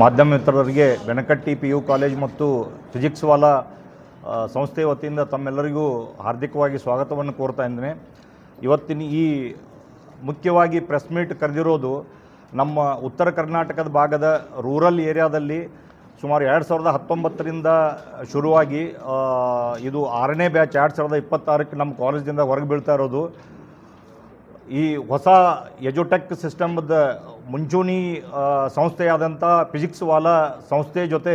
ಮಾಧ್ಯಮ ಮಿತ್ರರಿಗೆ Benakatti PU college ಮತ್ತು ಫಿಸಿಕ್ಸ್ ವಾಲಾ ಸಂಸ್ಥೆ ವತಿಯಿಂದ ತಮ್ಮೆಲ್ಲರಿಗೂ ಹಾರ್ದಿಕವಾಗಿ ಸ್ವಾಗತವನ್ನು ಕೋರ್ತಾ ಇದ್ದೇನೆ. ಇವತ್ತಿನ ಈ ಮುಖ್ಯವಾಗಿ ಪ್ರೆಸ್ ಮೀಟ್ ಕರೆದಿರೋದು ನಮ್ಮ ಉತ್ತರ ಕರ್ನಾಟಕದ ಭಾಗದ ರೂರಲ್ ಏರಿಯಾದಲ್ಲಿ ಸುಮಾರು 2019ರಿಂದ ಶುರುವಾಗಿ ಇದು 6ನೇ ಬ್ಯಾಚ್ 2026ಕ್ಕೆ ನಮ್ಮ ಕಾಲೇಜಿಂದ ಹೊರಗೆ ಬೀಳ್ತಾ ಇರೋದು. ಈ ಹೊಸ ಎಜುಟೆಕ್ ಸಿಸ್ಟಮ್ದ ಮುಂಚೂಣಿ ಸಂಸ್ಥೆಯಾದಂಥ ಫಿಸಿಕ್ಸ್ ವಾಲಾ ಸಂಸ್ಥೆ ಜೊತೆ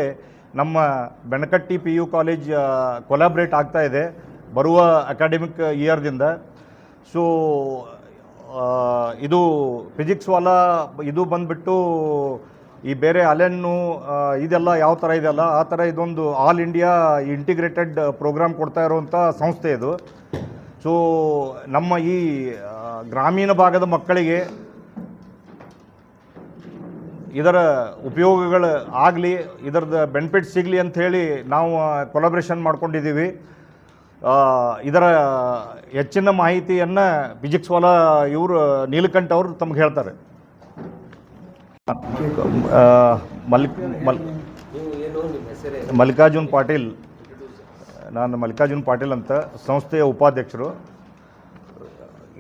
ನಮ್ಮ ಬೆನಕಟ್ಟಿ PU ಕಾಲೇಜ್ ಕೊಲಾಬ್ರೇಟ್ ಆಗ್ತಾ ಇದೆ ಬರುವ ಅಕಾಡೆಮಿಕ್ ಇಯರ್ದಿಂದ. ಸೊ ಇದು ಫಿಸಿಕ್ಸ್ ವಾಲಾ ಇದು ಬಂದುಬಿಟ್ಟು ಈ ಬೇರೆ ಅಲೆನ್ನು ಇದೆಲ್ಲ ಯಾವ ಥರ ಇದೆಯಲ್ಲ ಆ ಥರ ಇದೊಂದು ಆಲ್ ಇಂಡಿಯಾ ಇಂಟಿಗ್ರೇಟೆಡ್ ಪ್ರೋಗ್ರಾಮ್ ಕೊಡ್ತಾ ಇರುವಂಥ ಸಂಸ್ಥೆ ಇದು. ಸೊ ನಮ್ಮ ಈ ಗ್ರಾಮೀಣ ಭಾಗದ ಮಕ್ಕಳಿಗೆ ಇದರ ಉಪಯೋಗಗಳು ಆಗಲಿ, ಇದರದ ಬೆನಿಫಿಟ್ ಸಿಗಲಿ ಅಂಥೇಳಿ ನಾವು ಕೊಲಾಬ್ರೇಷನ್ ಮಾಡ್ಕೊಂಡಿದ್ದೀವಿ. ಇದರ ಹೆಚ್ಚಿನ ಮಾಹಿತಿಯನ್ನು ಫಿಸಿಕ್ಸ್ ವಾಲಾ ಇವರು ನೀಲಕಂಠ ಅವರು ತಮ್ಗೆ ಹೇಳ್ತಾರೆ. ಮಲ್ಲಿಕಾರ್ಜುನ್ ಪಾಟೀಲ್, ನಾನು ಮಲ್ಲಿಕಾರ್ಜುನ್ ಪಾಟೀಲ್ ಅಂತ, ಸಂಸ್ಥೆಯ ಉಪಾಧ್ಯಕ್ಷರು.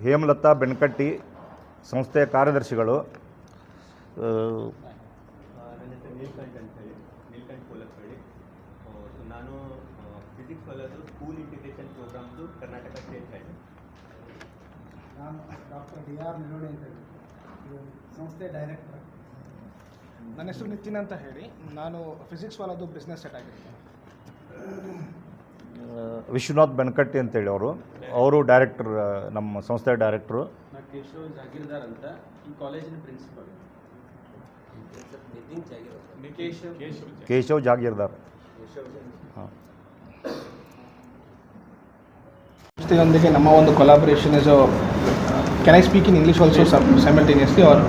ಹೇಮಲತಾ ಬೆನಕಟ್ಟಿ ಸಂಸ್ಥೆಯ ಕಾರ್ಯದರ್ಶಿಗಳು. ನಾನು ಫಿಸಿಕ್ಸ್ ವಾಲಾದು ಸ್ಕೂಲ್ ಇಂಟಿಗ್ರೇಷನ್ ಪ್ರೋಗ್ರಾಮ್ದು ಕರ್ನಾಟಕ ಸ್ಟೇಟ್ ಹೆಡ್. ನಾನು ಡಾಕ್ಟರ್ DR ನಿರೋಣಿ ಅಂತ ಹೇಳಿ ಸಂಸ್ಥೆ ಡೈರೆಕ್ಟರ್. ನನ್ನ ಹೆಸರು ನಿತಿನ್ ಅಂತ ಹೇಳಿ, ನಾನು ಫಿಸಿಕ್ಸ್ ವಾಲಾದು ಬಿಸ್ನೆಸ್ ಸೆಟ್ ಆಗಿರ್ತೀನಿ. ವಿಶ್ವನಾಥ್ ಬೆನಕಟ್ಟಿ ಅಂತೇಳಿ ಅವರು ಡೈರೆಕ್ಟರ್, ನಮ್ಮ ಸಂಸ್ಥೆಯ ಡೈರೆಕ್ಟ್ರು. ನಾನು ಕೇಶವ್ ಜಾಗೀರ್ದಾರ್ ಅಂತ, ಈ ಕಾಲೇಜಿನ ಪ್ರಿನ್ಸಿಪಲ್. ಕೇಶವ್ ಜಾಗೀರ್ದಾರ್. ಸಂಸ್ಥೆಯೊಂದಿಗೆ ನಮ್ಮ ಒಂದು collaboration is can I speak in English also simultaneously or?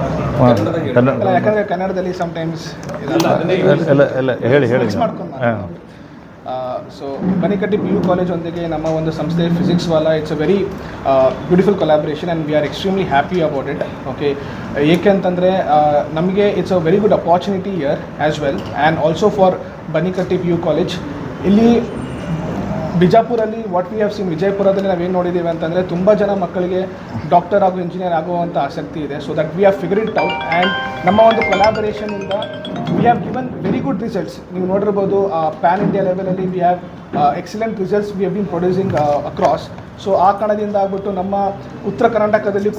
ಯಾಕಂದರೆ ಕನ್ನಡದಲ್ಲಿ ಸಮ್ಟೈಮ್ಸ್ ಹೇಳಿ ಮಾಡ್ಕೊಂಡು. ಸೊ ಬೆನಕಟ್ಟಿ PU ಕಾಲೇಜ್ ಒಂದಿಗೆ ನಮ್ಮ ಒಂದು ಸಂಸ್ಥೆ Physics Wallah it's a very beautiful collaboration and we are extremely happy about it. Okay, ಏಕೆಂತಂದರೆ ನಮಗೆ it's a very good opportunity year as well and also for Benakatti PU college. ಇಲ್ಲಿ ಬಿಜಾಪುರಲ್ಲಿ ವಾಟ್ ವಿ ಹ್ಯಾವ್ ಸೀನ್, ವಿಜಯಪುರದಲ್ಲಿ ನಾವೇನು ನೋಡಿದ್ದೀವಿ ಅಂತಂದರೆ ತುಂಬ ಜನ ಮಕ್ಕಳಿಗೆ ಡಾಕ್ಟರ್ ಹಾಗೂ ಇಂಜಿನಿಯರ್ ಆಗುವಂಥ ಆಸಕ್ತಿ ಇದೆ. So that we have figured it out and ನಮ್ಮ ಒಂದು ಕೊಲಾಬರೇಷನಿಂದ we have given very good results. ನೀವು ನೋಡಿರ್ಬೋದು ಪ್ಯಾನ್ ಇಂಡಿಯಾ ಲೆವೆಲಲ್ಲಿ we have excellent results we have been producing across. So ಆ ಕಾರಣದಿಂದ ಆಗ್ಬಿಟ್ಟು ನಮ್ಮ ಉತ್ತರ ಕರ್ನಾಟಕದಲ್ಲಿ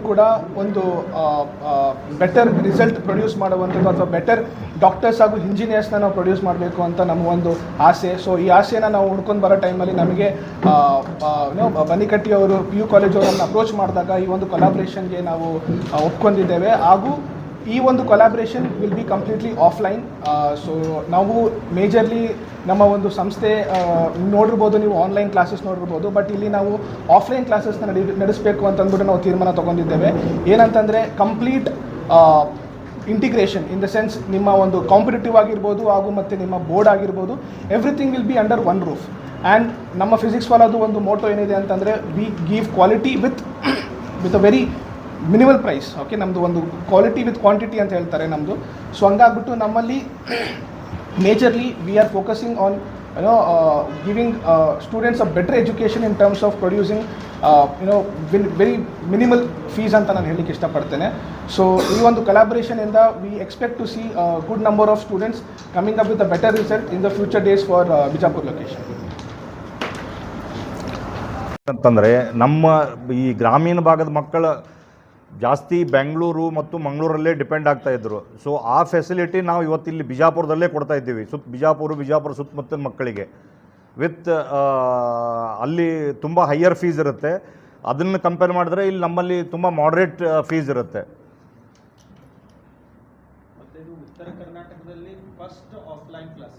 ಕೂಡ ಒಂದು ಬೆಟರ್ ರಿಸಲ್ಟ್ ಪ್ರೊಡ್ಯೂಸ್ ಮಾಡುವಂಥದ್ದು ಅಥವಾ ಬೆಟರ್ ಡಾಕ್ಟರ್ಸ್ ಹಾಗೂ ಇಂಜಿನಿಯರ್ಸ್ನ ನಾವು ಪ್ರೊಡ್ಯೂಸ್ ಮಾಡಬೇಕು ಅಂತ ನಮ್ಮ ಒಂದು ಆಸೆ. ಸೊ ಈ ಆಸೆನ ನಾವು ಹುಡ್ಕೊಂಡು ಬರೋ ಟೈಮಲ್ಲಿ ನಮಗೆ ಬೆನಕಟ್ಟಿ ಅವರು PU ಕಾಲೇಜ್ ಅವರನ್ನು ಅಪ್ರೋಚ್ ಮಾಡಿದಾಗ ಈ ಒಂದು ಕೊಲಾಬ್ರೇಷನ್ಗೆ ನಾವು ಒಪ್ಕೊಂಡಿದ್ದೇವೆ. ಹಾಗೂ ಈ ಒಂದು collaboration will be completely offline. So ನಾವು ಮೇಜರ್ಲಿ ನಮ್ಮ ಒಂದು ಸಂಸ್ಥೆ ನೋಡಿರ್ಬೋದು, ನೀವು ಆನ್ಲೈನ್ ಕ್ಲಾಸಸ್ ನೋಡಿರ್ಬೋದು, ಬಟ್ ಇಲ್ಲಿ ನಾವು ಆಫ್ಲೈನ್ ಕ್ಲಾಸಸ್ನ ನಡೆಸಬೇಕು ಅಂತಂದ್ಬಿಟ್ಟು ನಾವು ತೀರ್ಮಾನ ತೊಗೊಂಡಿದ್ದೇವೆ. ಏನಂತಂದರೆ complete integration in the sense ನಿಮ್ಮ ಒಂದು ಕಾಂಪಿಟೇಟಿವ್ ಆಗಿರ್ಬೋದು ಹಾಗೂ ಮತ್ತು ನಿಮ್ಮ ಬೋರ್ಡ್ ಆಗಿರ್ಬೋದು, everything will be under one roof. And ನಮ್ಮ ಫಿಸಿಕ್ಸ್ ವಾಲಾದು ಒಂದು ಮೋಟೋ ಏನಿದೆ ಅಂತಂದರೆ we give quality with a very minimal price. Okay, ನಮ್ಮದು ಒಂದು ಕ್ವಾಲಿಟಿ ವಿತ್ ಕ್ವಾಂಟಿಟಿ ಅಂತ ಹೇಳ್ತಾರೆ ನಮ್ಮದು. ಸೊ ಹಂಗಾಗ್ಬಿಟ್ಟು ನಮ್ಮಲ್ಲಿ majorly we are focusing on giving students a better education in terms of producing very minimal fees ಅಂತ ನಾನು ಹೇಳಲಿಕ್ಕೆ ಇಷ್ಟಪಡ್ತೇನೆ. ಸೊ ಈ ಒಂದು ಕೊಲಾಬ್ರೇಷನಿಂದ we expect to see good number of students coming up with a better result in the future days for Bijapur location. ಅಂತಂದರೆ ನಮ್ಮ ಈ ಗ್ರಾಮೀಣ ಭಾಗದ ಮಕ್ಕಳ ಜಾಸ್ತಿ ಬೆಂಗಳೂರು ಮತ್ತು ಮಂಗಳೂರಲ್ಲೇ ಡಿಪೆಂಡ್ ಆಗ್ತಾಯಿದ್ರು. ಸೊ ಆ ಫೆಸಿಲಿಟಿ ನಾವು ಇವತ್ತಿಲ್ಲಿ ಬಿಜಾಪುರದಲ್ಲೇ ಕೊಡ್ತಾ ಇದ್ದೀವಿ. ಬಿಜಾಪುರ ಸುತ್ತಮುತ್ತಲ ಮಕ್ಕಳಿಗೆ ವಿತ್ ಅಲ್ಲಿ ತುಂಬ ಹೈಯರ್ ಫೀಸ್ ಇರುತ್ತೆ. ಅದನ್ನು ಕಂಪೇರ್ ಮಾಡಿದ್ರೆ ಇಲ್ಲಿ ನಮ್ಮಲ್ಲಿ ತುಂಬ ಮಾಡ್ರೇಟ್ ಫೀಸ್ ಇರುತ್ತೆ. ಮತ್ತು ಇದು ಉತ್ತರ ಕರ್ನಾಟಕದಲ್ಲಿ ಫಸ್ಟ್ ಆಫ್ಲೈನ್ ಕ್ಲಾಸ್.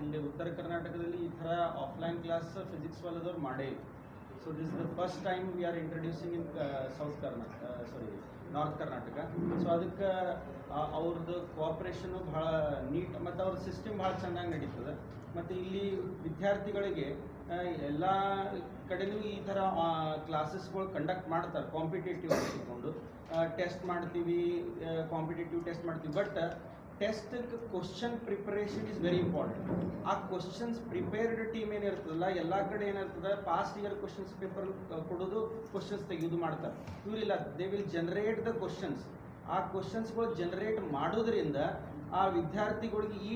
ಇಲ್ಲಿ ಉತ್ತರ ಕರ್ನಾಟಕದಲ್ಲಿ ಈ ಥರ ಆಫ್ಲೈನ್ ಕ್ಲಾಸ್ ಫಿಸಿಕ್ಸ್ ವಾಲಾದವ್ರು ಮಾಡೇ ಇಲ್ಲ. So this is the first time we are introducing in North Karnataka. So ಅದಕ್ಕೆ ಅವ್ರದ್ದು ಕೋಆಪರೇಷನು ಭಾಳ ನೀಟ್ ಮತ್ತು ಅವ್ರ ಸಿಸ್ಟಮ್ ಭಾಳ ಚೆನ್ನಾಗಿ ನಡೀತದೆ. ಮತ್ತು ಇಲ್ಲಿ ವಿದ್ಯಾರ್ಥಿಗಳಿಗೆ ಎಲ್ಲ ಕಡೆನೂ ಈ ಥರ ಕ್ಲಾಸಸ್ಗಳು ಕಂಡಕ್ಟ್ ಮಾಡ್ತಾರೆ ಕಾಂಪಿಟೇಟಿವ್ ಇಟ್ಕೊಂಡು ಟೆಸ್ಟ್ ಮಾಡ್ತೀವಿ, ಕಾಂಪಿಟೇಟಿವ್ ಟೆಸ್ಟ್ ಮಾಡ್ತೀವಿ. But test question preparation is very important. ಆ ಕ್ವಶನ್ಸ್ ಪ್ರಿಪೇರ್ಡ್ ಟೀಮ್ ಏನಿರ್ತದಲ್ಲ, ಎಲ್ಲ ಕಡೆ ಏನಿರ್ತದೆ ಪಾಸ್ಟ್ ಇಯರ್ ಕ್ವಶನ್ಸ್ ಪೇಪರ್ ಕೊಡೋದು, ಕ್ವಶನ್ಸ್ ತೆಗೆದು ಮಾಡ್ತಾರೆ. ಇವರಿಲ್ಲ, they will generate the questions. ಆ ಕ್ವಶನ್ಸ್ಗಳು ಜನರೇಟ್ ಮಾಡೋದ್ರಿಂದ ಆ ವಿದ್ಯಾರ್ಥಿಗಳಿಗೆ ಈ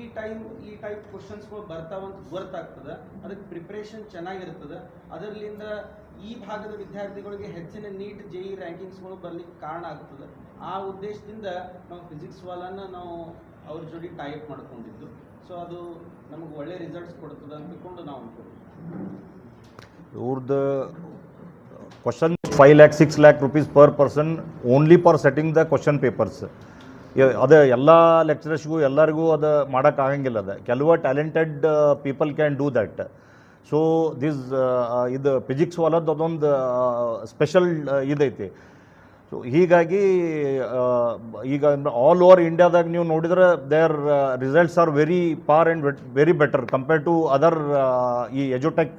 ಟೈಪ್ ಕ್ವಶನ್ಸ್ಗಳು ಬರ್ತಾವಂತ ಗೊತ್ತಾಗ್ತದೆ. ಅದಕ್ಕೆ ಪ್ರಿಪ್ರೇಷನ್ ಚೆನ್ನಾಗಿರ್ತದೆ. ಅದರಿಂದ ಈ ಭಾಗದ ವಿದ್ಯಾರ್ಥಿಗಳಿಗೆ ಹೆಚ್ಚಿನ ನೀಟ್ JEE ರ್ಯಾಂಕಿಂಗ್ಸ್ಗಳು ಬರ್ಲಿಕ್ಕೆ ಕಾರಣ ಆಗ್ತದೆ. ಆ ಉದ್ದೇಶದಿಂದ ನಾವು ಫಿಸಿಕ್ಸ್ ವಾಲನ್ನ ನಾವು ಅವ್ರ ಜೋಡಿ ಟೈಪ್ ಮಾಡ್ಕೊಂಡಿದ್ದು. ಸೊ ಅದು ನಮಗೆ ಒಳ್ಳೆ ರಿಸಲ್ಟ್ಸ್ ಕೊಡ್ತದೆ ಅಂದ್ಕೊಂಡು ನಾವು ಅನ್ಕೊಂಡಿದ್ವಿ. ಇವ್ರದ್ದು question 5 lakh 6 lakh rupees per person only for setting the question papers. ಅದು ಎಲ್ಲ ಲೆಕ್ಚರರ್ಸ್ಗೂ ಎಲ್ಲರಿಗೂ ಅದು ಮಾಡೋಕ್ಕಾಗಂಗಿಲ್ಲ. ಅದು ಕೆಲವು talented people can do that. So this ಇದು ಫಿಸಿಕ್ಸ್ ವಾಲದ್ದು ಅದೊಂದು ಸ್ಪೆಷಲ್ ಇದೈತಿ. ಸೊ ಹೀಗಾಗಿ ಈಗ ಆಲ್ ಓವರ್ ಇಂಡಿಯಾದಾಗ ನೀವು ನೋಡಿದ್ರೆ their results are very far and very better compare to other ಈ ಎಜುಟೆಕ್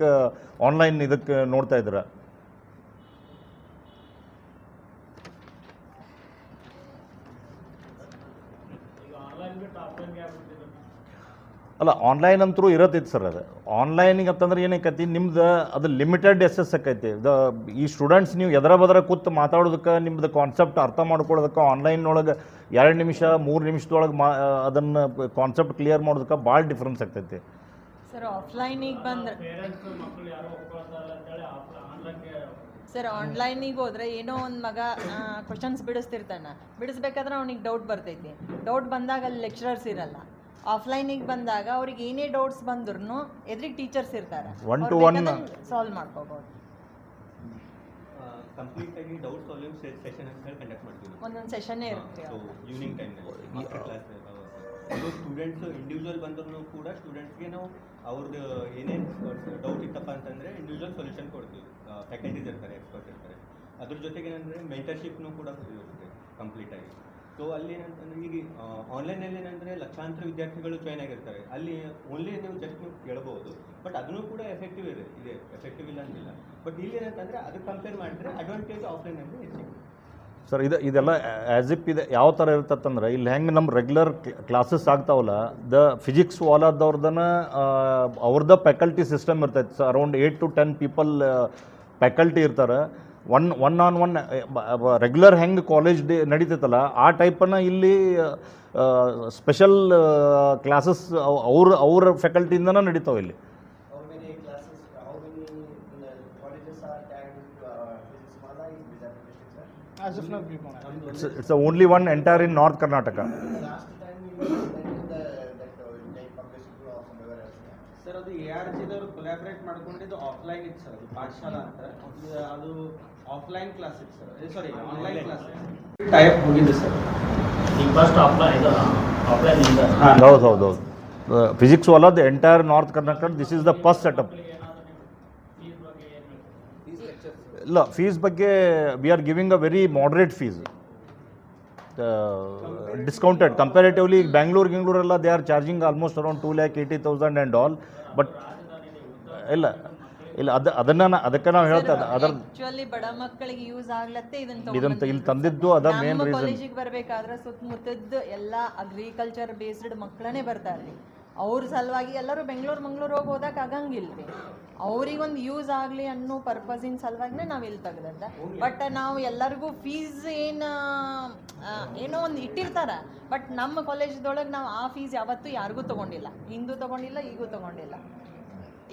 ಆನ್ಲೈನ್ ಇದಕ್ಕೆ ನೋಡ್ತಾ ಇದ್ರೆ. ಅಲ್ಲ, ಆನ್ಲೈನ್ ಅಂತರೂ ಇರತ್ತೈತಿ ಸರ್. ಅದು ಆನ್ಲೈನಿಗೆ ಅಂತಂದ್ರೆ ಏನೈತಿ, ನಿಮ್ದು ಅದು ಲಿಮಿಟೆಡ್ ಎಸ್ ಆಕೈತಿ. ಈ ಸ್ಟೂಡೆಂಟ್ಸ್ ನೀವು ಎದರ ಬದರ ಕೂತು ಮಾತಾಡೋದಕ್ಕೆ, ನಿಮ್ದು ಕಾನ್ಸೆಪ್ಟ್ ಅರ್ಥ ಮಾಡ್ಕೊಳ್ಳೋದಕ್ಕೆ ಆನ್ಲೈನ್ ಒಳಗೆ 2 ನಿಮಿಷ 3 ನಿಮಿಷದೊಳಗೆ ಅದನ್ನು ಕಾನ್ಸೆಪ್ಟ್ ಕ್ಲಿಯರ್ ಮಾಡೋದಕ್ಕೆ ಭಾಳ ಡಿಫ್ರೆನ್ಸ್ ಆಗ್ತೈತಿ ಸರ್. ಆಫ್ಲೈನಿಗೆ ಬಂದ್ರೆ ಸರ್, ಆನ್ಲೈನಿಗೆ ಹೋದ್ರೆ ಏನೋ ಒಂದು ಮಗ ಕ್ವಶನ್ಸ್ ಬಿಡಿಸ್ಬೇಕಾದ್ರೆ ಅವ್ನಿಗೆ ಡೌಟ್ ಬರ್ತೈತಿ. ಡೌಟ್ ಬಂದಾಗ ಅಲ್ಲಿ ಲೆಕ್ಚರರ್ಸ್ ಇರಲ್ಲ. ಆಫ್ಲೈನಿಗೆ ಬಂದಾಗ ಅವ್ರಿಗೆ ಏನೇ ಡೌಟ್ಸ್ ಬಂದ್ರು ಎದುರಿಗೆ ಟೀಚರ್ಸ್ ಇರ್ತಾರೆ, ಸಾಲ್ವ್ ಮಾಡ್ಕೋಬಹುದು. ಕಂಪ್ಲೀಟ್ ಆಗಿ ಡೌಟ್ ಸಾಲ್ವಿಂಗ್ ಸೆಷನ್ ಅಂತ ಕಂಡಕ್ಟ್ ಮಾಡ್ತೀವಿ. ಒಂದೊಂದು ಸೆಷನ್ನೇ ಇರುತ್ತೆ. ಈವ್ನಿಂಗ್ ಟೈಮ್ನಲ್ಲಿ ಮಾಸ್ಟರ್ ಕ್ಲಾಸ್ ಸ್ಟೂಡೆಂಟ್ಸ್ ಇಂಡಿವಿಜುವಲ್ ಬಂದರೂ ಕೂಡ ಸ್ಟೂಡೆಂಟ್ಸ್ಗೆ ನಾವು ಅವ್ರದ್ದು ಏನೇನು ಡೌಟ್ ಇತ್ತಪ್ಪ ಅಂತಂದರೆ ಇಂಡಿವಿಜುವಲ್ ಸೊಲ್ಯೂಷನ್ ಕೊಡ್ತೀವಿ. ಫ್ಯಾಕಲ್ಟೀಸ್ ಇರ್ತಾರೆ, ಎಕ್ಸ್ಪರ್ಟ್ ಇರ್ತಾರೆ. ಅದ್ರ ಜೊತೆಗೆ ಏನಂದರೆ ಮೆಂಟರ್ಶಿಪ್ನೂ ಕೂಡ ಇರುತ್ತೆ ಕಂಪ್ಲೀಟಾಗಿ. ಸೊ ಅಲ್ಲಿ ಏನಂತಂದರೆ ಈಗ ಆನ್ಲೈನಲ್ಲಿ ಏನಂದರೆ ಲಕ್ಷಾಂತರ ವಿದ್ಯಾರ್ಥಿಗಳು ಜಾಯ್ನ್ ಆಗಿರ್ತಾರೆ. ಅಲ್ಲಿ ಓನ್ಲಿ ನೀವು ಜಸ್ಟ್ ನೀವು ಕೇಳ್ಬೋದು, ಬಟ್ ಅದನ್ನು ಕೂಡ ಎಫೆಕ್ಟಿವ್ ಇದೆ, ಎಫೆಕ್ಟಿವ್ ಇಲ್ಲ ಅಂತಿಲ್ಲ. ಬಟ್ ಇಲ್ಲಿ ಏನಂತಂದರೆ ಅದಕ್ಕೆ ಕಂಪೇರ್ ಮಾಡಿದ್ರೆ ಅಡ್ವಾಂಟೇಜ್ ಆಫ್ಲೈನಲ್ಲಿ ಹೆಚ್ಚಿಗೆ ಸರ್. ಇದೆಲ್ಲ ಆ್ಯಸ್ ಇಪ್ ಇದೆ. ಯಾವ ಥರ ಇರ್ತಂದ್ರೆ, ಇಲ್ಲಿ ಹೆಂಗೆ ನಮ್ಮ ರೆಗ್ಯುಲರ್ ಕ್ಲಾಸಸ್ ಆಗ್ತಾವಲ್ಲ, ದ ಫಿಸಿಕ್ಸ್ ವಾಲದವ್ರದನ್ನ ಅವ್ರದ್ದು ಫ್ಯಾಕಲ್ಟಿ ಸಿಸ್ಟಮ್ ಇರ್ತೈತೆ sir. Around 8 to 10 people faculty ಇರ್ತಾರೆ. ಒನ್ ಆನ್ ಒನ್ ರೆಗ್ಯುಲರ್ ಹೆಂಗೆ ಕಾಲೇಜ್ ಡೇ ನಡೀತೈತಲ್ಲ, ಆ ಟೈಪನ್ನು ಇಲ್ಲಿ ಸ್ಪೆಷಲ್ ಕ್ಲಾಸಸ್ ಅವ್ರ ಫ್ಯಾಕಲ್ಟಿಯಿಂದನೇ ನಡೀತಾವೆ ಇಲ್ಲಿ. As of now, we don't have. It's the only one entire in North Karnataka. Sir, ಅದು ARGದವರು ಕೊಲಾಬ್ರೇಟ್ ಮಾಡ್ಕೊಂಡಿದ್ದು ಆಫ್ಲೈನ್ ಇತ್ತು ಸರ್. ಅದು ಪಾಠಶಾಲಾ ಅಂತ, ಅದು ಆಫ್ಲೈನ್ ಕ್ಲಾಸ್ ಇತ್ತು sir. Sorry, online class type ಹೋಗಿದೆ ಸರ್. ಈಗ ಫಸ್ಟ್ ಆಫ್ಲೈನ್ ಹೌದು. Physics Wallah the entire North Karnataka, this is the first setup. ಇಲ್ಲ, ಫೀಸ್ ಬಗ್ಗೆ we are giving a very moderate fees, discounted comparatively. ಗಿಂಗ್ಳೂರೆಲ್ಲ they are charging almost around 2,80,000 and all. But ಇಲ್ಲ ಅದಕ್ಕೆ ನಾವು ಹೇಳ್ತಾ ಆಕ್ಚುಲಿ ಬಡ ಮಕ್ಕಳಿಗೆ ಯೂಸ್ ಆಗ್ಲತ್ತೆ ಇದನ್ನ ಇಲ್ಲಿ ತಂದಿದ್ದು ಅದ ಮೇನ್ ರೀಸನ್. ಕಾಲೇಜಿಗೆ ಬರ್ಬೇಕಾದ್ರೆ ಸುತ್ತಮುತ್ತದ ಎಲ್ಲ ಅಗ್ರಿಕಲ್ಚರ್ ಬೇಸ್ಡ್ ಮಕ್ಕಳನ್ನೇ ಬರ್ತಾರ್ರಿ. ಅವ್ರ ಸಲುವಾಗಿ ಎಲ್ಲರೂ ಮಂಗಳೂರು ಹೋಗಿ ಓದಕ್ಕೆ ಆಗಂಗಿಲ್ರಿ. ಅವ್ರಿಗೊಂದು ಯೂಸ್ ಆಗಲಿ ಅನ್ನೋ ಪರ್ಪಸಿನ ಸಲುವಾಗಿನೇ ನಾವು ಇಲ್ಲಿ ತೆಗ್ದದ್ದ. ಬಟ್ ನಾವು ಎಲ್ಲರಿಗೂ ಫೀಸ್ ಏನೋ ಒಂದು ಇಟ್ಟಿರ್ತಾರೆ. ಬಟ್ ನಮ್ಮ ಕಾಲೇಜ್ದೊಳಗೆ ನಾವು ಆ ಫೀಸ್ ಯಾವತ್ತೂ ಯಾರಿಗೂ ತೊಗೊಂಡಿಲ್ಲ. ಹಿಂದೂ ತೊಗೊಂಡಿಲ್ಲ, ಈಗೂ ತೊಗೊಂಡಿಲ್ಲ.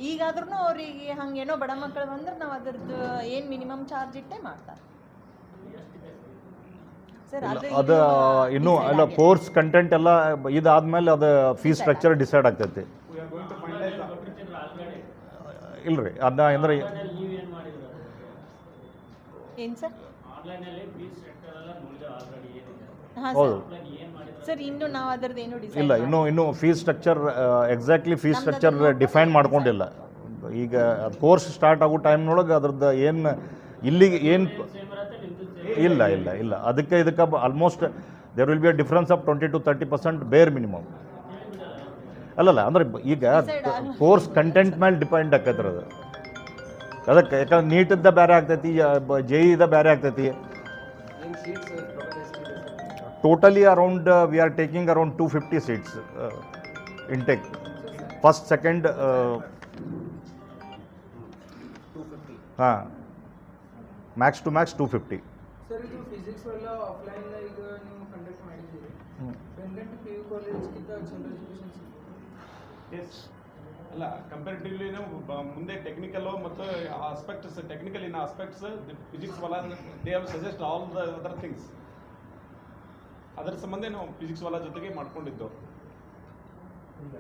ಈಗಾದ್ರೂ ಅವ್ರಿಗೆ ಹಂಗೇನೋ ಬಡ ಮಕ್ಕಳು ಬಂದ್ರೆ ನಾವು ಅದ್ರದ್ದು ಏನು ಮಿನಿಮಮ್ ಚಾರ್ಜ್ ಇಟ್ಟೇ ಮಾಡ್ತಾರೆ ಸರ್. ಅದು ಇನ್ನೂ ಎಲ್ಲ ಕೋರ್ಸ್ ಕಂಟೆಂಟ್ ಎಲ್ಲ ಇದಾದ್ಮೇಲೆ ಅದು ಫೀಸ್ ಸ್ಟ್ರಕ್ಚರ್ ಡಿಸೈಡ್ ಆಗ್ತೈತಿ. ಇಲ್ರಿ, ಅದನ್ನ ಅಂದ್ರೆ ಏನು ಸರ್? ಹೌದು ಸರ್, ಇನ್ನು ನಾವು ಅದರದ್ದು ಏನು ಇಲ್ಲ, ಇನ್ನೂ fees structure exactly fees structure define ಮಾಡ್ಕೊಂಡಿಲ್ಲ. ಈಗ ಅದು ಕೋರ್ಸ್ ಸ್ಟಾರ್ಟ್ ಆಗೋ ಟೈಮ್ನೊಳಗೆ ಅದ್ರದ್ದು ಏನು ಇಲ್ಲಿಗೆ ಏನು ಇಲ್ಲ ಅದಕ್ಕೆ almost there will be a difference of 20 to 30% bare minimum. ಅಲ್ಲಲ್ಲ, ಅಂದ್ರೆ ಈಗ ಕೋರ್ಸ್ ಕಂಟೆಂಟ್ ಮೇಲೆ ಡಿಪೆಂಡ್ ಆಕೈತ್ರಿ ಅದು. ಅದಕ್ಕೆ ಯಾಕಂದ್ರೆ ನೀಟಿದ್ದ ಬೇರೆ ಆಗ್ತೈತಿ ಜೆ ಇದ ಬೇರೆ ಆಗ್ತೈತಿ. Totally around we are taking around 250 seats intake. First second ಹಾಂ, ಮ್ಯಾಕ್ಸ್ ಟು ಮ್ಯಾಕ್ಸ್ 250. ಸರ್ ಇದು ಫಿಸಿಕ್ಸ್ ಎಲ್ಲ ಆಫ್ಲೈನ್ ಈಗ ನೀವು ಕಂಡಕ್ಟ್ ಮಾಡಿದ್ದೀರಿ. ಬೆಂಗಳೂರು ಪಿ ಯು ಕಾಲೇಜ್ಗಿಂತ ಚಲೋ ಎಜುಕೇಷನ್ ಎಸ್ ಅಲ್ಲ, ಕಂಪೇರಿಟಿವ್ಲಿ ನಾವು ಮುಂದೆ ಟೆಕ್ನಿಕಲ್ ಮತ್ತು aspects, technical in aspects physics Vala they have suggest all the other things. ಅದರ ಸಂಬಂಧ ನಾವು ಫಿಸಿಕ್ಸ್ ವಾಲ ಜೊತೆಗೆ ಮಾಡ್ಕೊಂಡಿದ್ದು. ಈಗ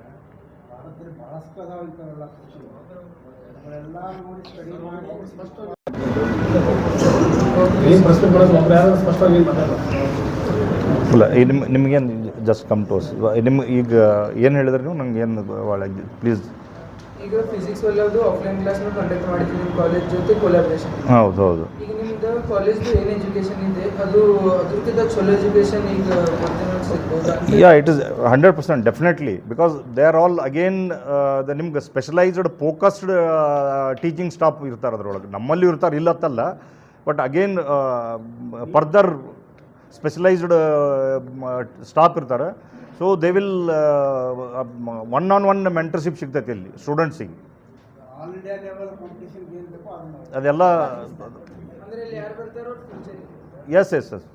ಭಾರತದಲ್ಲಿ ಭಾಳಷ್ಟು ಅದಾವ ಇಂಥವೆಲ್ಲ ಖುಷಿ ಅವೆಲ್ಲ ನೋಡಿ ಸ್ಟಡಿ ಮಾಡಿ ಸ್ಪಷ್ಟವಾಗಿ ಏನು ಪ್ರಶ್ನೆ ಮಾಡೋದು ಒಬ್ರು ಯಾರು ಸ್ಪಷ್ಟವಾಗಿ ಮಾತಾಡೋದು. ಇಲ್ಲ ನಿಮ್ಗೇನು ಜಸ್ಟ್ ಕಮ್ ಟು ನಿಮ್ಗೆ ಈಗ ಏನು ಹೇಳಿದ್ರಿ ನೀವು? ನಂಗೆ ಏನು ಒಳಗೆ ಪ್ಲೀಸ್. ಈಗ ಫಿಸಿಕ್ಸ್ ಎಲ್ಲದು ಆಫ್ಲೈನ್ ಕ್ಲಾಸ್ನ ಕಂಡಕ್ಟ್ ಮಾಡಿದ್ದೀವಿ ನಿಮ್ಮ ಕಾಲೇಜ್ ಜೊತೆ ಕೊಲಾಬ್ರೇಷನ್. ಹೌದು ಹೌದು. ಈಗ ನಿಮ್ದು ಕಾಲೇಜ್ದು ಏನು ಎಜುಕೇಷನ್ ಇದೆ ಅದು ಅದ್ರಕ್ಕಿಂತ ಚಲೋ ಎಜುಕೇಷನ್ ಈಗ ಸಿಗ್ಬೋದಾ? Yeah, it is 100% definitely, because they are all again ನಿಮ್ಗೆ ಸ್ಪೆಷಲೈಸ್ಡ್ ಫೋಕಸ್ಡ್ ಟೀಚಿಂಗ್ ಸ್ಟಾಫ್ ಇರ್ತಾರೆ ಅದರೊಳಗೆ. ನಮ್ಮಲ್ಲಿ ಇರ್ತಾರೆ, ಇಲ್ಲತ್ತಲ್ಲ, but again further specialised staff ಇರ್ತಾರೆ. So they will one on one mentorship ಸಿಗ್ತೈತಿ ಇಲ್ಲಿ ಸ್ಟೂಡೆಂಟ್ಸಿಗೆ. ಆಲ್ ಇಂಡಿಯಾ ಲೆವೆಲ್ ಕಾಂಪಿಟೇಷನ್ ಏನು ಬೇಕೋ ಅದನ್ನು ಅದೆಲ್ಲ ಅಂದರೆ ಇಲ್ಲಿ ಯಾರು ಬರ್ತಾರೋ ಫ್ಯೂಚರ್. S S S